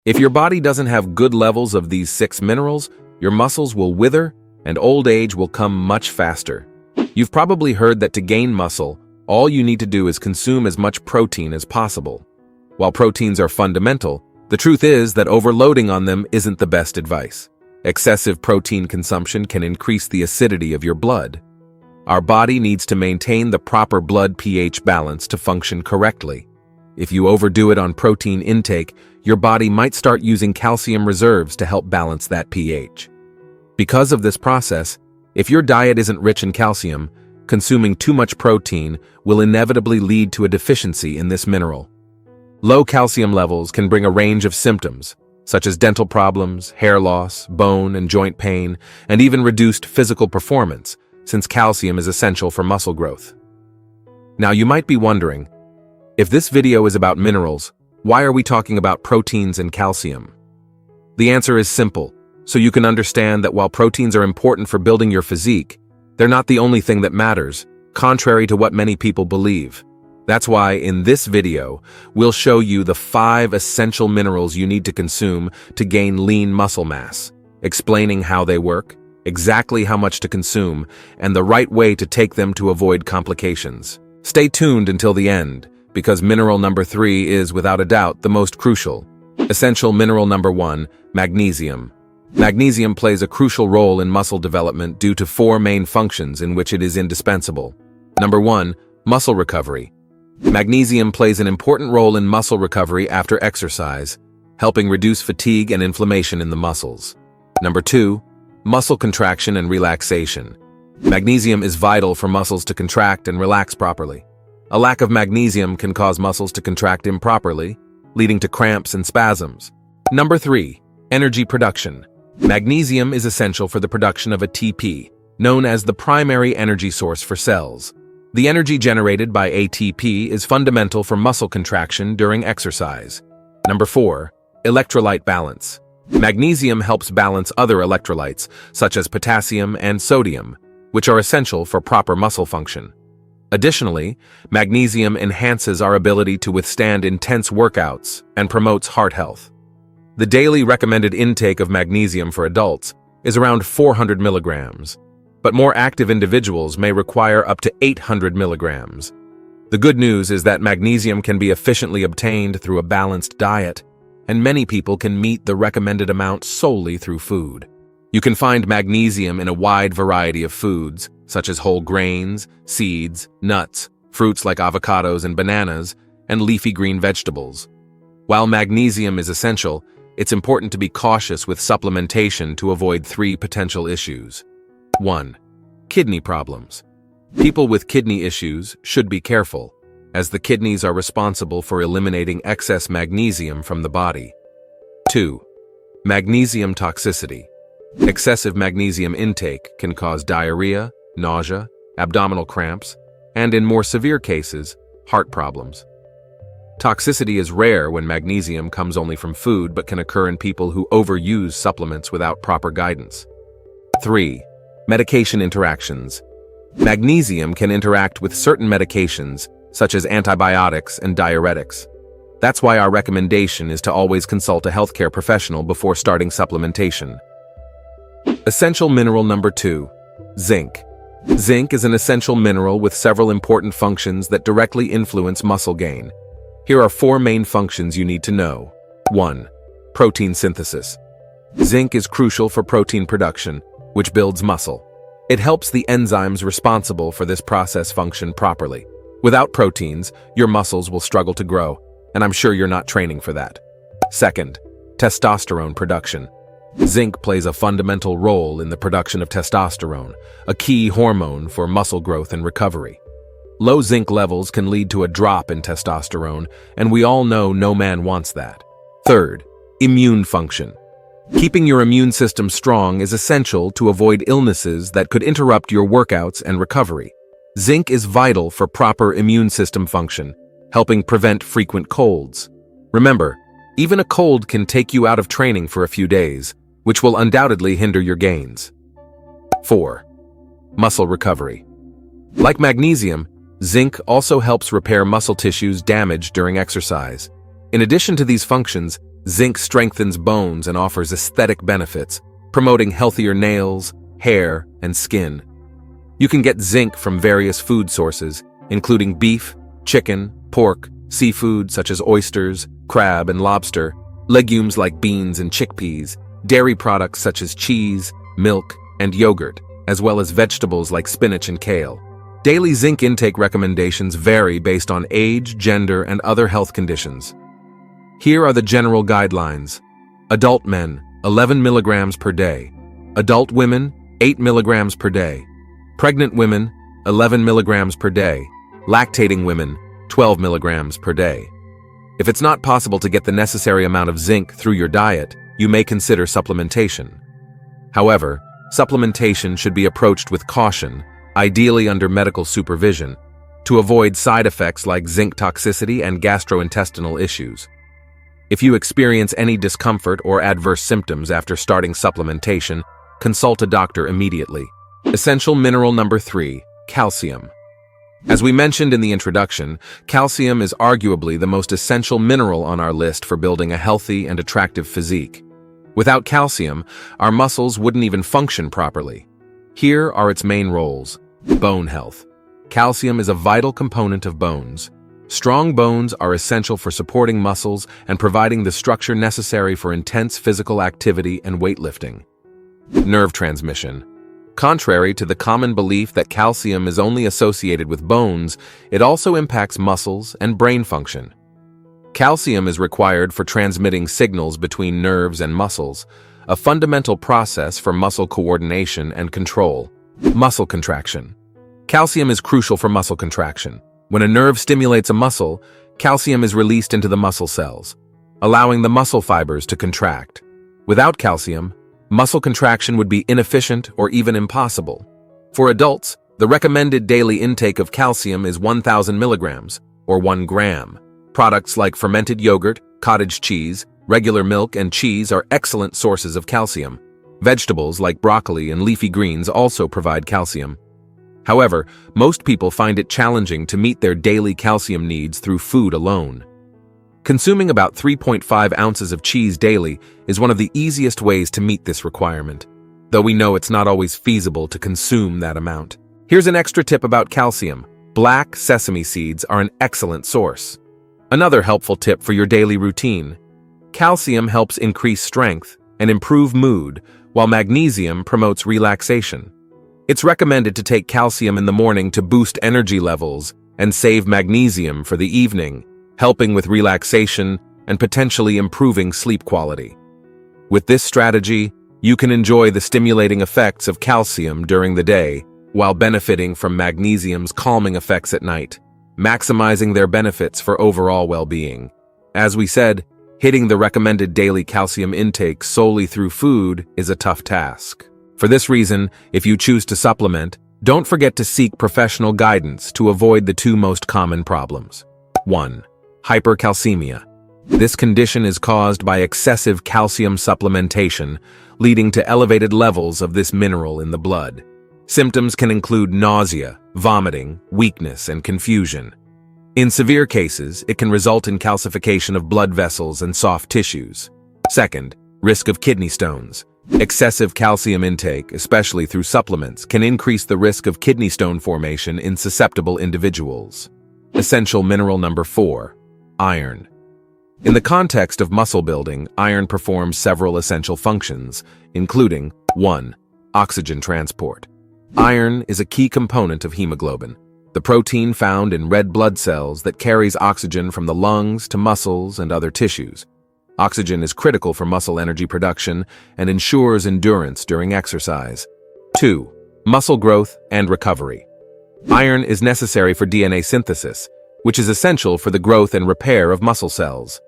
If your body doesn't have good levels of these 6 minerals, your muscles will wither and old age will come much faster. You've probably heard that to gain muscle, all you need to do is consume as much protein as possible. While proteins are fundamental, the truth is that overloading on them isn't the best advice. Excessive protein consumption can increase the acidity of your blood. Our body needs to maintain the proper blood pH balance to function correctly. If you overdo it on protein intake, your body might start using calcium reserves to help balance that pH. Because of this process, if your diet isn't rich in calcium, consuming too much protein will inevitably lead to a deficiency in this mineral. Low calcium levels can bring a range of symptoms, such as dental problems, hair loss, bone and joint pain, and even reduced physical performance, since calcium is essential for muscle growth. Now you might be wondering, if this video is about minerals, why are we talking about proteins and calcium? The answer is simple, so you can understand that while proteins are important for building your physique, they're not the only thing that matters, contrary to what many people believe. That's why in this video, we'll show you the 5 essential minerals you need to consume to gain lean muscle mass, explaining how they work, exactly how much to consume, and the right way to take them to avoid complications. Stay tuned until the end, because mineral number 3 is, without a doubt, the most crucial. Essential mineral number 1, magnesium. Magnesium plays a crucial role in muscle development due to 4 main functions in which it is indispensable. Number 1, muscle recovery. Magnesium plays an important role in muscle recovery after exercise, helping reduce fatigue and inflammation in the muscles. Number 2, muscle contraction and relaxation. Magnesium is vital for muscles to contract and relax properly. A lack of magnesium can cause muscles to contract improperly, leading to cramps and spasms. Number 3, energy production. Magnesium is essential for the production of ATP, known as the primary energy source for cells. The energy generated by ATP is fundamental for muscle contraction during exercise. Number 4, electrolyte balance. Magnesium helps balance other electrolytes, such as potassium and sodium, which are essential for proper muscle function. Additionally, magnesium enhances our ability to withstand intense workouts and promotes heart health. The daily recommended intake of magnesium for adults is around 400 milligrams, but more active individuals may require up to 800 milligrams. The good news is that magnesium can be efficiently obtained through a balanced diet, and many people can meet the recommended amount solely through food. You can find magnesium in a wide variety of foods, such as whole grains, seeds, nuts, fruits like avocados and bananas, and leafy green vegetables. While magnesium is essential, it's important to be cautious with supplementation to avoid 3 potential issues. 1. Kidney problems. People with kidney issues should be careful, as the kidneys are responsible for eliminating excess magnesium from the body. 2. Magnesium toxicity. Excessive magnesium intake can cause diarrhea, nausea, abdominal cramps, and in more severe cases, heart problems. Toxicity is rare when magnesium comes only from food but can occur in people who overuse supplements without proper guidance. 3. Medication interactions. Magnesium can interact with certain medications, such as antibiotics and diuretics. That's why our recommendation is to always consult a healthcare professional before starting supplementation. Essential mineral number 2, zinc. Zinc is an essential mineral with several important functions that directly influence muscle gain. Here are 4 main functions you need to know. 1. Protein synthesis. Zinc is crucial for protein production, which builds muscle. It helps the enzymes responsible for this process function properly. Without proteins, your muscles will struggle to grow, and I'm sure you're not training for that. 2nd, testosterone production. Zinc plays a fundamental role in the production of testosterone, a key hormone for muscle growth and recovery. Low zinc levels can lead to a drop in testosterone, and we all know no man wants that. 3rd, immune function. Keeping your immune system strong is essential to avoid illnesses that could interrupt your workouts and recovery. Zinc is vital for proper immune system function, helping prevent frequent colds. Remember, even a cold can take you out of training for a few days, which will undoubtedly hinder your gains. 4. Muscle recovery. Like magnesium, zinc also helps repair muscle tissues damaged during exercise. In addition to these functions, Zinc strengthens bones and offers aesthetic benefits, promoting healthier nails, hair, and skin. You can get zinc from various food sources, including beef, chicken, pork, seafood such as oysters, crab, and lobster, legumes like beans and chickpeas, dairy products such as cheese, milk, and yogurt, as well as vegetables like spinach and kale. Daily zinc intake recommendations vary based on age, gender, and other health conditions. Here are the general guidelines. Adult men, 11 milligrams per day. Adult women, 8 milligrams per day. Pregnant women, 11 milligrams per day. Lactating women, 12 milligrams per day. If it's not possible to get the necessary amount of zinc through your diet, you may consider supplementation. However, supplementation should be approached with caution, ideally under medical supervision, to avoid side effects like zinc toxicity and gastrointestinal issues. If you experience any discomfort or adverse symptoms after starting supplementation, consult a doctor immediately. Essential mineral number 3, calcium. As we mentioned in the introduction, calcium is arguably the most essential mineral on our list for building a healthy and attractive physique. Without calcium, our muscles wouldn't even function properly. Here are its main roles. Bone health. Calcium is a vital component of bones. Strong bones are essential for supporting muscles and providing the structure necessary for intense physical activity and weightlifting. Nerve transmission. Contrary to the common belief that calcium is only associated with bones, it also impacts muscles and brain function. Calcium is required for transmitting signals between nerves and muscles, a fundamental process for muscle coordination and control. Muscle contraction. Calcium is crucial for muscle contraction. When a nerve stimulates a muscle, calcium is released into the muscle cells, allowing the muscle fibers to contract. Without calcium, muscle contraction would be inefficient or even impossible. For adults, the recommended daily intake of calcium is 1,000 milligrams, or 1 gram. Products like fermented yogurt, cottage cheese, regular milk, and cheese are excellent sources of calcium. Vegetables like broccoli and leafy greens also provide calcium. However, most people find it challenging to meet their daily calcium needs through food alone. Consuming about 3.5 ounces of cheese daily is one of the easiest ways to meet this requirement, though we know it's not always feasible to consume that amount. Here's an extra tip about calcium. Black sesame seeds are an excellent source. Another helpful tip for your daily routine. Calcium helps increase strength and improve mood, while magnesium promotes relaxation. It's recommended to take calcium in the morning to boost energy levels and save magnesium for the evening, helping with relaxation and potentially improving sleep quality. With this strategy, you can enjoy the stimulating effects of calcium during the day while benefiting from magnesium's calming effects at night, maximizing their benefits for overall well-being. As we said, hitting the recommended daily calcium intake solely through food is a tough task. For this reason, if you choose to supplement, don't forget to seek professional guidance to avoid the two most common problems. 1. Hypercalcemia. This condition is caused by excessive calcium supplementation, leading to elevated levels of this mineral in the blood. Symptoms can include nausea, vomiting, weakness, and confusion. In severe cases, it can result in calcification of blood vessels and soft tissues. 2. Risk of kidney stones. Excessive calcium intake, especially through supplements, can increase the risk of kidney stone formation in susceptible individuals. Essential mineral number 4, iron. In the context of muscle building, iron performs several essential functions, including 1. Oxygen transport. Iron is a key component of hemoglobin, the protein found in red blood cells that carries oxygen from the lungs to muscles and other tissues. Oxygen is critical for muscle energy production and ensures endurance during exercise. 2. Muscle growth and recovery. Iron is necessary for DNA synthesis, which is essential for the growth and repair of muscle cells.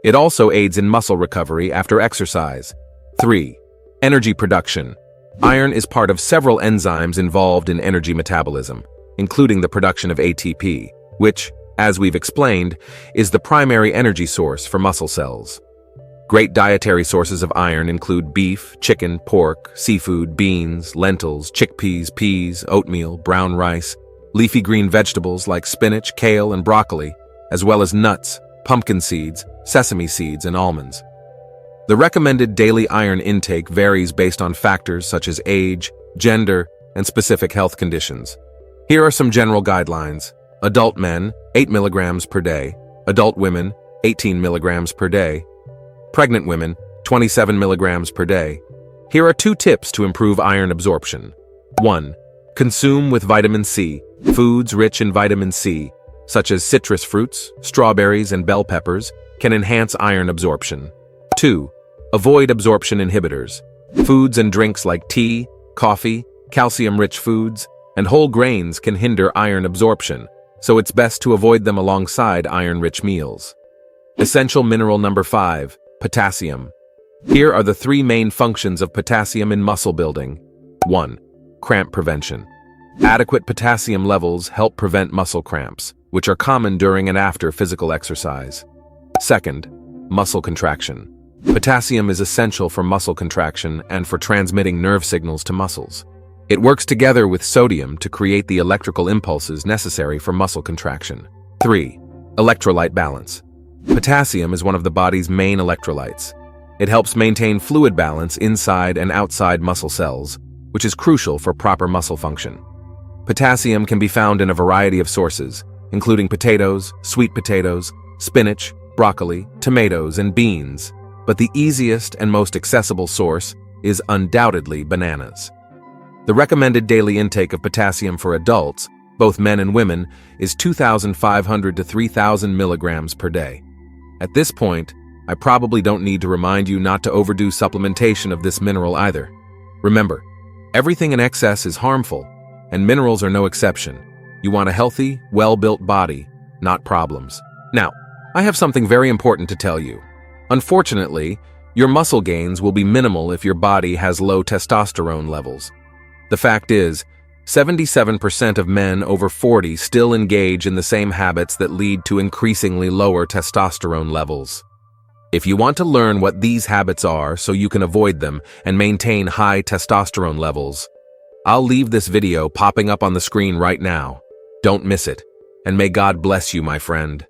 It also aids in muscle recovery after exercise. 3. Energy production. Iron is part of several enzymes involved in energy metabolism, including the production of ATP, which, as we've explained, is the primary energy source for muscle cells. Great dietary sources of iron include beef, chicken, pork, seafood, beans, lentils, chickpeas, peas, oatmeal, brown rice, leafy green vegetables like spinach, kale, and broccoli, as well as nuts, pumpkin seeds, sesame seeds, and almonds. The recommended daily iron intake varies based on factors such as age, gender, and specific health conditions. Here are some general guidelines. Adult men, 8 milligrams per day. Adult women, 18 milligrams per day. Pregnant women, 27 milligrams per day. Here are 2 tips to improve iron absorption. 1. Consume with vitamin C. Foods rich in vitamin C, such as citrus fruits, strawberries, and bell peppers, can enhance iron absorption. 2. Avoid absorption inhibitors. Foods and drinks like tea, coffee, calcium-rich foods, and whole grains can hinder iron absorption, so it's best to avoid them alongside iron-rich meals. Essential mineral number 5, potassium. Here are the 3 main functions of potassium in muscle building. 1. Cramp prevention. Adequate potassium levels help prevent muscle cramps, which are common during and after physical exercise. 2. Muscle contraction. Potassium is essential for muscle contraction and for transmitting nerve signals to muscles. It works together with sodium to create the electrical impulses necessary for muscle contraction. 3. Electrolyte balance. Potassium is one of the body's main electrolytes. It helps maintain fluid balance inside and outside muscle cells, which is crucial for proper muscle function. Potassium can be found in a variety of sources, including potatoes, sweet potatoes, spinach, broccoli, tomatoes, and beans, but the easiest and most accessible source is undoubtedly bananas. The recommended daily intake of potassium for adults, both men and women, is 2,500 to 3,000 milligrams per day. At this point, I probably don't need to remind you not to overdo supplementation of this mineral either. Remember, everything in excess is harmful, and minerals are no exception. You want a healthy, well-built body, not problems. Now, I have something very important to tell you. Unfortunately, your muscle gains will be minimal if your body has low testosterone levels. The fact is, 77% of men over 40 still engage in the same habits that lead to increasingly lower testosterone levels. If you want to learn what these habits are so you can avoid them and maintain high testosterone levels, I'll leave this video popping up on the screen right now. Don't miss it, and may God bless you, my friend.